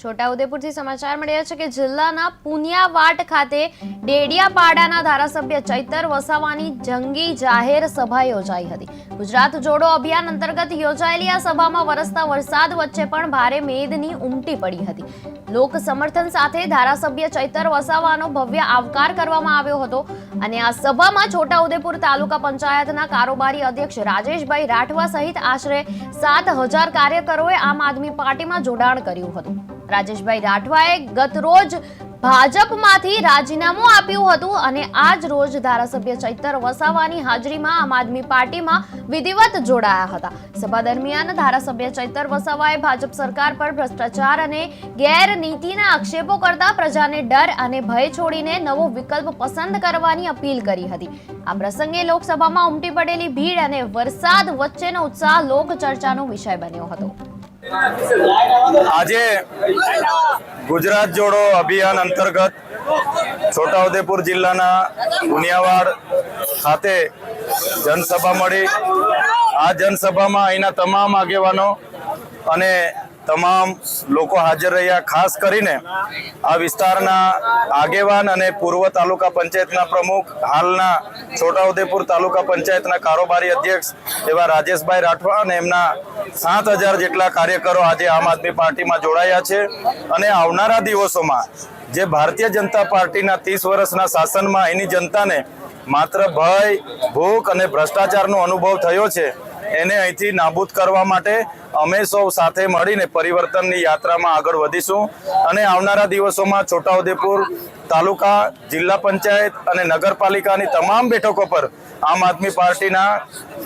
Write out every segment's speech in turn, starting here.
છોટાઉદેપુરથી સમાચાર મળ્યા છે કે જિલ્લાના પુનિયાવાટ ખાતે ડેડિયાપાડાના ધારાસભ્ય ચૈતર વસાવાની જંગી જાહેર સભા યોજાઈ હતી। ગુજરાત જોડો અભિયાન અંતર્ગત યોજાયેલી આ સભામાં વરસતા વરસાદ વચ્ચે પણ ભારે મેદની ઉમટી પડી હતી। લોક સમર્થન સાથે ધારાસભ્ય ચૈતર વસાવાનો ભવ્ય આવકાર કરવામાં આવ્યો હતો અને આ સભામાં છોટાઉદેપુર તાલુકા પંચાયતના કારોબારી અધ્યક્ષ રાજેશભાઈ રાઠવા સહિત આશરે 7000 કાર્યકરોએ આમ આદમી પાર્ટીમાં જોડાણ કર્યું હતું। રાજેશભાઈ રાઠવાએ ગત રોજ ભાજપમાંથી રાજીનામું આપ્યું હતું અને આજ રોજ ધારાસભ્ય ચૈતર વસાવાની હાજરીમાં આમ આદમી પાર્ટીમાં વિધિવત જોડાયા હતા। સભા દરમિયાન ધારાસભ્ય ચૈતર વસાવાએ ભાજપ સરકાર પર ભ્રષ્ટાચાર અને ગેરનીતિના આક્ષેપો કરતા પ્રજાને ડર અને ભય છોડીને નવો વિકલ્પ પસંદ કરવાની અપીલ કરી હતી। આ પ્રસંગે લોકસભામાં ઉમટી પડેલી ભીડ અને વરસાદ વચ્ચેનો ઉત્સાહ લોક ચર્ચાનો વિષય બન્યો હતો। આજે ગુજરાત જોડો અભિયાન અંતર્ગત છોટાઉદેપુર જિલ્લાના પુનિયાવાડ ખાતે જનસભા મળી। આ જનસભામાં અહીંના તમામ આગેવાનો અને તમામ લોકો હાજર રહ્યા। ખાસ કરીને આ વિસ્તારના આગેવાન અને પૂર્વ તાલુકા પંચાયતના પ્રમુખ, હાલના છોટાઉદેપુર તાલુકા પંચાયતના કારોબારી અધ્યક્ષ એવા રાજેશભાઈ રાઠવા અને એમના 7000 જેટલા કાર્યકરો આજે આમ આદમી પાર્ટીમાં જોડાયા છે અને આવનારા દિવસોમાં જે ભારતીય જનતા પાર્ટીના 30 વર્ષના શાસનમાં એની જનતાને માત્ર ભય, ભૂખ અને ભ્રષ્ટાચારનો અનુભવ થયો છે એને અહીંથી નાબૂદ કરવા માટે અમે સૌ સાથે મળીને પરિવર્તનની યાત્રામાં આગળ વધીશું અને આવનારા દિવસોમાં છોટાઉદેપુર તાલુકા, જિલ્લા પંચાયત અને નગરપાલિકાની તમામ બેઠકો પર આમ આદમી પાર્ટીના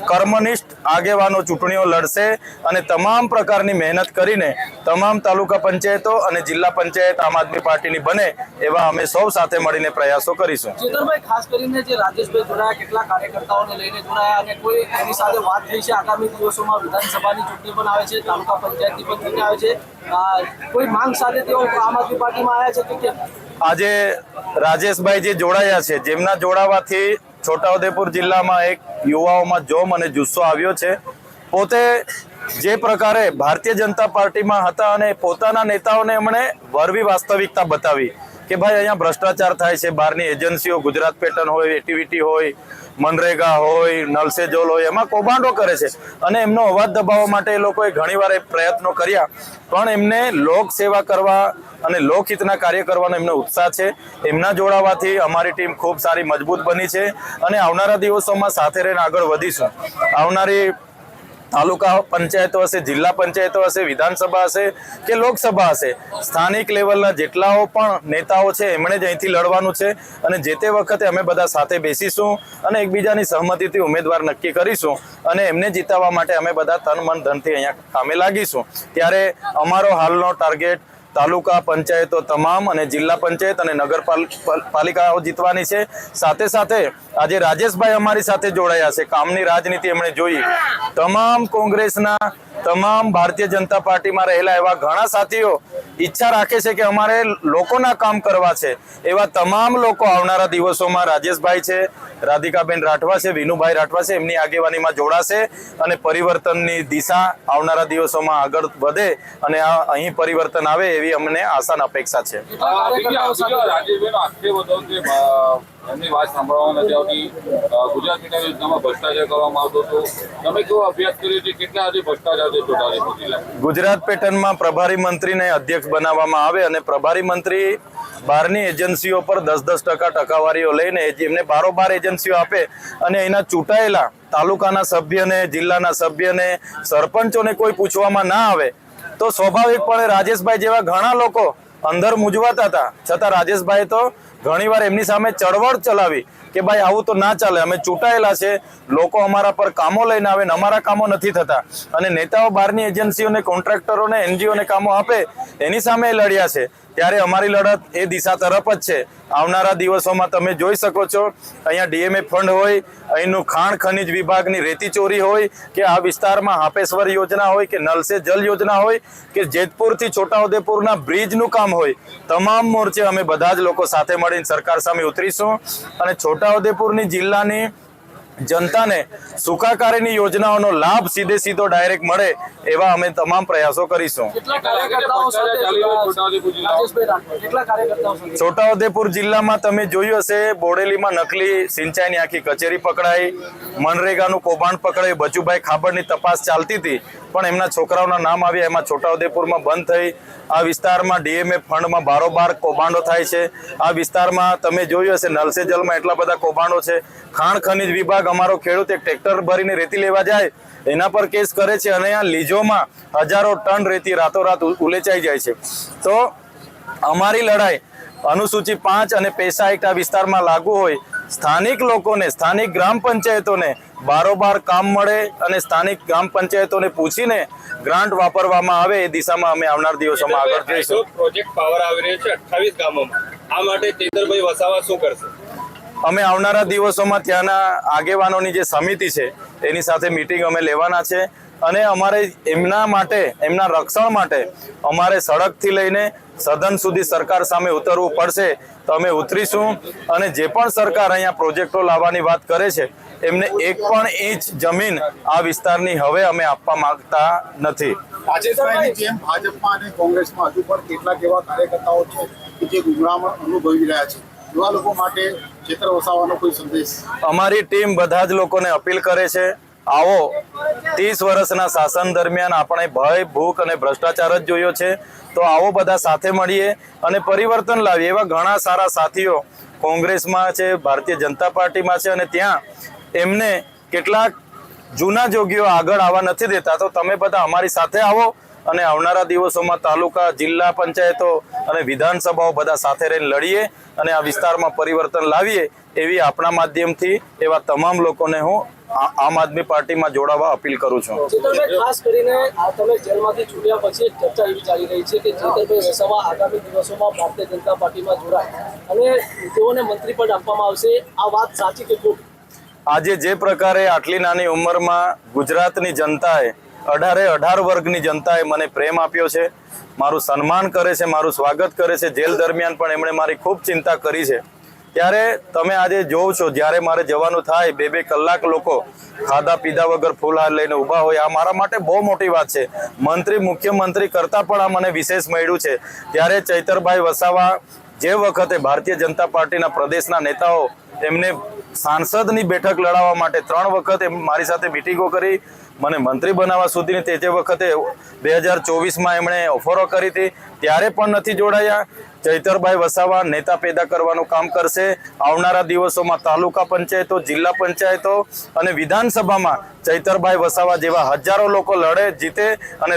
કર્મનિષ્ઠ આગેવાનો ચૂંટણીઓ લડશે અને તમામ પ્રકારની મહેનત કરીને તમામ તાલુકા પંચાયતો અને જિલ્લા પંચાયત આમ આદમી પાર્ટીની બને એવા અમે સૌ સાથે મળીને પ્રયાસો કરીશું। ચેતરભાઈ, ખાસ કરીને જે રાજેશભાઈ જોડાયા, કેટલા કાર્યકર્તાઓને લઈને જોડાયા અને કોઈ એની સાથે વાત થઈ છે? આગામી દિવસોમાં વિધાનસભાની ચૂંટણી પણ આવે છે, તાલુકા પંચાયતની પણ ચૂંટણી આવે છે, કોઈ માંગ સાથે તેઓ આમ આદમી પાર્ટીમાં આવ્યા છે કે આજે રાજેશભાઈ જે જોડાયા છે, જેમના જોડાવાથી છોટાઉદેપુર જિલ્લામાં એક યુવાઓમાં જોમ અને જુસ્સો આવ્યો છે। પોતે જે પ્રકારે ભારતીય જનતા પાર્ટીમાં હતા અને પોતાના નેતાઓને એમણે વરવી વાસ્તવિકતા બતાવી કે ભાઈ અહીંયા ભ્રષ્ટાચાર થાય છે, બહારની એજન્સીઓ ગુજરાત પેટર્ન હોય, એટીવીટી હોય, મનરેગા હોય, નલ સે જલ હોય, એમાં કૌભાંડો કરે છે અને એમનો અવાજ દબાવવા માટે એ લોકોએ ઘણીવાર પ્રયત્નો કર્યા પણ એમને લોક સેવા કરવા અને લોકહિતના કાર્ય કરવાનો એમનો ઉત્સાહ છે। એમના જોડાવાથી અમારી ટીમ ખૂબ સારી મજબૂત બની છે અને આવનારા દિવસોમાં સાથે રહીને આગળ વધીશું। આવનારી તાલુકા પંચાયતો હશે, જિલ્લા પંચાયતો હશે, વિધાનસભા હશે કે લોકસભા હશે, સ્થાનિક લેવલના જેટલાઓ પણ નેતાઓ છે એમણે જ અહીંથી લડવાનું છે અને જે તે વખતે અમે બધા સાથે બેસીશું અને એકબીજાની સહમતિથી ઉમેદવાર નક્કી કરીશું અને એમને જીતાવવા માટે અમે બધા તન મન ધનથી અહીંયા કામે લાગીશું। ત્યારે અમારો હાલનો ટાર્ગેટ તાલુકા પંચાયતો તમામ અને જિલ્લા પંચાયત અને નગરપાલિકાઓ જીતવાની છે। સાથે સાથે આજે રાજેશભાઈ અમારી સાથે જોડાયા છે, કામની રાજનીતિ એમણે જોઈ। તમામ કોંગ્રેસના, તમામ ભારતીય જનતા પાર્ટીમાં રહેલા એવા ઘણા સાથીઓ ઈચ્છા રાખે છે કે અમારે લોકોના કામ કરવા છે, એવા તમામ લોકો આવનારા દિવસોમાં રાજેશભાઈ છે, રાધિકાબેન રાઠવા છે, વિનુભાઈ રાઠવા છે, એમની આગેવાનીમાં જોડાશે અને પરિવર્તનની દિશા આવનારા દિવસોમાં આગળ વધે અને અહીં પરિવર્તન આવે એવી અમને આશા અને અપેક્ષા છે। એમની વાત સાંભળવા નથી આવતી। ગુજરાત પેટા યોજનામાં ભ્રષ્ટાચાર કરવામાં આવતો હતો, તમે કેવો અભ્યાસ કર્યો છે? કેટલા હજી ભ્રષ્ટાચાર છે છોટાઉદેપુર જિલ્લામાં? ગુજરાત પેટર્નમાં પ્રભારી મંત્રીને અધ્યક્ષ બનાવવામાં આવે અને પ્રભારી મંત્રી બહારની એજન્સીઓ પર 10-10% ટકાવારીઓ લઈને જેમને બારોબાર એજન્સીઓ આપે અને એના ચૂંટાયેલા તાલુકાના સભ્યને, જિલ્લાના સભ્યને, સરપંચોને કોઈ પૂછવામાં ના આવે તો સ્વાભાવિકપણે રાજેશભાઈ જેવા ઘણા લોકો અંદર મૂંઝવાતા હતા, છતાં રાજેશભાઈ તો ઘણીવાર એમની સામે ચળવળ ચલાવી કે ભાઈ આવું તો ના ચાલે, અમે ચૂંટાયેલા છે, લોકો અમારા પર કામો લઈને આવે ને અમારા કામો નથી થતા અને નેતાઓ બહારની એજન્સીઓને, કોન્ટ્રાક્ટરોને, એનજીઓને કામો આપે એની સામે લડ્યા છે। ત્યારે અમારી લડત એ દિશા તરફ જ છે। આવનારા દિવસોમાં તમે જોઈ શકો છો અહીંયા ડીએમએ ફંડ હોય, અહીંનું ખાણ ખનીજ વિભાગની રેતી ચોરી હોય કે આ વિસ્તારમાં હાપેશ્વર યોજના હોય કે નલ સે જલ યોજના હોય કે જેતપુરથી છોટાઉદેપુરના બ્રિજનું કામ હોય, તમામ મોરચે અમે બધા જ લોકો સાથે મળીને સરકાર સામે ઉતરીશું અને છોટાઉદેપુરની જિલ્લાની જનતાને સુખાકારીની યોજનાઓનો લાભ સીધો ડાયરેક્ટ મળે એવા અમે તમામ પ્રયાસો કરીશું. કેટલા કાર્યકર્તાઓ સાથે રાજેશભાઈ રાઠોડ કેટલા કાર્યકર્તાઓ સાથે છોટાઉદેપુર જિલ્લામાં તમે જોયું હશે, બોડેલીમાં નકલી સિંચાઈની આખી કચેરી પકડાઈ, મનરેગાનું કૌભાંડ પકડાયું, બચુભાઈ ખાબડની તપાસ ચાલતી હતી પણ એમના છોકરાઓના નામ આવ્યા, એમાં છોટાઉદેપુરમાં બંધ થઈ. આ વિસ્તારમાં ડીએમએફ ફંડમાં બારોબાર કૌભાંડો થાય છે. આ વિસ્તારમાં તમે જોયું હશે, નલ સે જલમાં એટલા બધા કૌભાંડો છે. ખાણ ખનીજ વિભાગ અમારો ખેડૂત એક ટ્રેક્ટર ભરીને રેતી લેવા જાય એના પર કેસ કરે છે અને આ લીજોમાં હજારો ટન રેતી રાતોરાત ઉલેચાઈ જાય છે. તો અમારી લડાઈ અનુસૂચિ 5 અને પૈસા એક્ટ આ વિસ્તારમાં લાગુ હોય, સ્થાનિક લોકોને, સ્થાનિક ગ્રામ પંચાયતોને બારોબાર કામ મળે અને સ્થાનિક ગ્રામ પંચાયતોને પૂછીને ગ્રાન્ટ વાપરવામાં આવે એ દિશામાં અમે આવનાર દિવસોમાં આગળ જઈશું. પ્રોજેક્ટ પાવર આવી રહ્યો છે 28 ગામોમાં. આ માટે ચેતરભાઈ વસાવા શું કરશે? અમે આવનારા દિવસોમાં ત્યાંના આગેવાનોની જે સમિતિ છે એની સાથે મીટિંગ અમે લેવાના છે અને અમારે એમના માટે, એમના રક્ષણ માટે અમારે સડકથી લઈને સદન સુધી સરકાર સામે ઉતરવું પડશે તો અમે ઉતરીશું. અને જે પણ સરકાર અહીંયા પ્રોજેક્ટો લાવવાની વાત કરે છે એમને એક પણ ઇંચ જમીન આ વિસ્તારની હવે અમે આપવા માંગતા નથી. રાજેશભાઈની જેમ ભાજપમાં અને કોંગ્રેસમાં હજુ પણ કેટલાક એવા કાર્યકર્તાઓ છે કે જે ગુમરામણ અનુભવી રહ્યા છે, એવા લોકો માટે ચેતર વસાવાનો કોઈ સંદેશ? અમારી ટીમ બધા જ લોકોને અપીલ કરે છે, આવો 30 વર્ષના શાસન દરમિયાન આપણે ભય, ભૂખ અને ભ્રષ્ટાચાર જ જોયો છે, તો આવો બધા સાથે મળીએ અને પરિવર્તન લાવીએ. એવા ઘણા સારા સાથીઓ કોંગ્રેસમાં છે, ભારતીય જનતા પાર્ટીમાં છે અને ત્યાં એમને કેટલાક જૂના જોગીઓ આગળ આવવા નથી દેતા. તો તમે બધા અમારી સાથે આવો અને આવનારા દિવસોમાં તાલુકા, જિલ્લા પંચાયતો અને વિધાનસભાઓ બધા સાથે રહીને લડીએ અને આ વિસ્તારમાં પરિવર્તન લાવીએ એવી આપણા માધ્યમથી એવા તમામ લોકોને હું આમ આદમી પાર્ટીમાં જોડાવા અપીલ કરું છું. ચેતરભાઈ, ખાસ કરીને તમે જેલમાંથી છૂટ્યા પછી એક ચર્ચા એવી ચાલી રહી છે કે ચેતરભાઈ વસાવા આગામી દિવસોમાં ભારતીય જનતા પાર્ટીમાં જોડાય અને તેઓને મંત્રી પદ આપવામાં આવશે. આ વાત સાચી કે ખોટી? આજે જે પ્રકારે આટલી નાની ઉંમરમાં ગુજરાતની જનતાએ 18 વર્ગની જનતાએ મને પ્રેમ આપ્યો છે, મારું સન્માન કરે છે, મારું સ્વાગત કરે છે, જેલ દરમિયાન પણ એમણે મારી ખૂબ ચિંતા કરી છે, ત્યારે તમે આજે જોવ છો જ્યારે મારે જવાનું થાય 2-2 કલાક લોકો ખાધા પીધા વગર ફૂલહાર લઈને ઊભા હોય, આ મારા માટે બહુ મોટી વાત છે. મંત્રી, મુખ્યમંત્રી કરતાં પણ આ મને વિશેષ મળ્યું છે. ત્યારે ચૈતરભાઈ વસાવા જે વખતે ભારતીય જનતા પાર્ટીના પ્રદેશના નેતાઓ એમને સાંસદની બેઠક લડાવવા માટે 3 વખત મારી સાથે મિટિંગો કરી, મને મંત્રી બનાવવા સુધીની તે વખતે 2024માં એમણે ઓફરો કરી હતી, ત્યારે પણ નથી જોડાયા. ચૈતરભાઈ વસાવા નેતા પેદા કરવાનું કામ કરશે. આવનારા દિવસોમાં તાલુકા પંચાયતો, જિલ્લા પંચાયતો અને વિધાનસભામાં ચૈતરભાઈ વસાવા જેવા હજારો લોકો લડે, જીતે અને